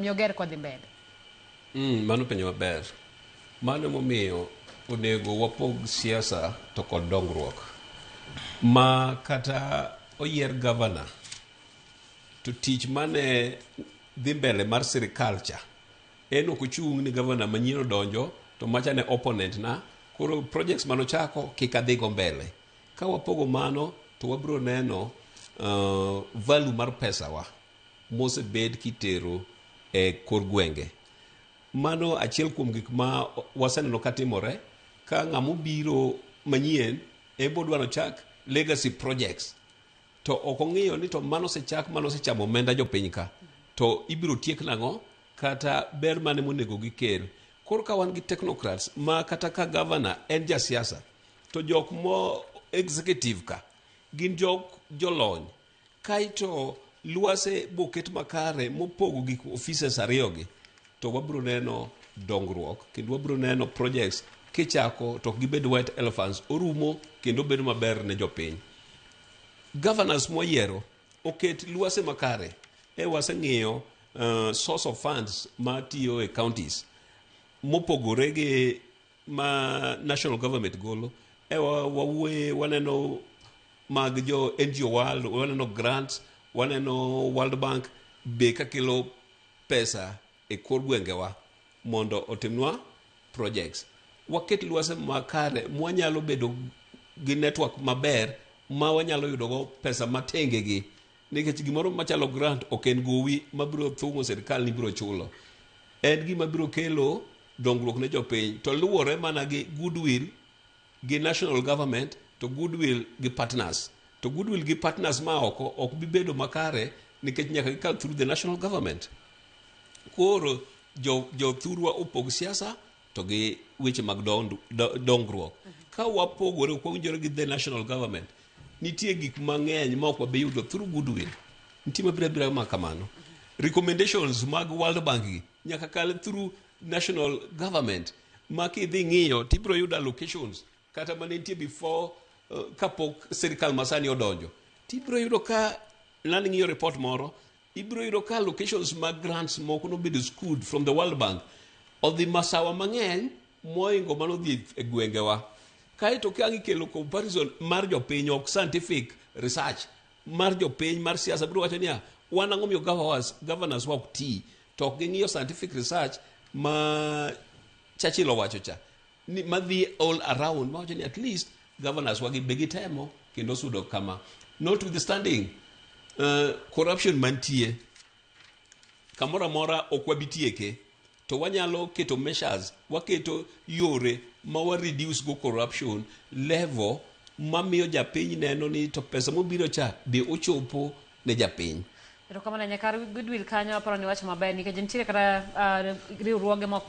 Mioger kodhi mbele. Mano penjo maber. Mano momiyo onego wapog siasa to kod dongruok. Ma kata oyier governor to tich mane dhi mbele mar sirikal cha en ok ochung' ni governor manyien donjo to macha ne opponent na koro projects mano chako kik adhi go mbele. Ka wapogo mano to wabiro neno value mar pesawa mosebed kitero e kor gwenge. Mano achiel kuom gik ma waseneno katimore ka ng'amo biro manyien bodwaro chak legacy projects to ok ong'iyo ni to mano sechak mano sechamo omenda jopiny ka to ibiro tiek nang'o kata ber mane monego gikel. Koro ka wan gi technocrats ma kata ka governor en jasiasa to jok mo executive ka gin jolony kaito luase boket makare mopogo gik offices ariyogi to wabiro neno dongruok kendo wabiro neno projects kichako to gibed white elephants orumo kendo bedo maber ne jopiny. Governors moyiero oket luase makare waseng'iyo source of funds matiyo e counties mopogore gi ma national government golo waneno mag jo NGO World, waneno grants, waneno World Bank be kakelo pesa e kor gwengewa mondo otimnwa projects. Waket luase makare mwanyalo bedo gi network maber ma wanyalo yudogo pesa matengegi nikech gimoro machalo grant ok en gowi mabiro thung'o sirikal ni biro chulo. En gima biro kelo dongruok ne jopiny to luwore mana gi goodwill gi national government to goodwill gi partners. To goodwill gi partners ma ok bi bedo makare nikech nyaka gikal through the national government. Koro Jothurwa opog siasa to gi weche mag dongruok. Ka wapogore ok wawinjore gi the national government nitie gik mang'eny ma ok wabi yudo through goodwill. Nitie mabiro ma kamano. Recommendations mag World Bank gi nyaka kal through national government ma kidhi ng'iyo tibiro yudo allocations kata mane nitie before kapok sirikal masani odonjo. Tibiro yudo ka ng'iyo report moro ibiro yudo ka allocations mag grants moko nobedo screwed from the World Bank odhi masawa mang'eny moingo mano dhi e gwengewa. Kaito ka gikelo comparison mar jopiny ok scientific research mar jopiny mar siasa biro wacho niya wan ang'o miyo governors wa ok ti to ok ging'iyo scientific research ma Churchill owacho cha ni madhi all around ma wacho ni at least governors wagi be gitemo kendo sudo kama notwithstanding corruption mantie kamora mora ok wabitieke to wanyalo keto measures waketo yore ma wa reduce go corruption level mamiyo japiny neno ni to pesa mobiro cha be ochopo ne japiny. Pero kama na nyakar goodwill kanyo aparo ni wach maber nikech nitiere kata riwruoge moko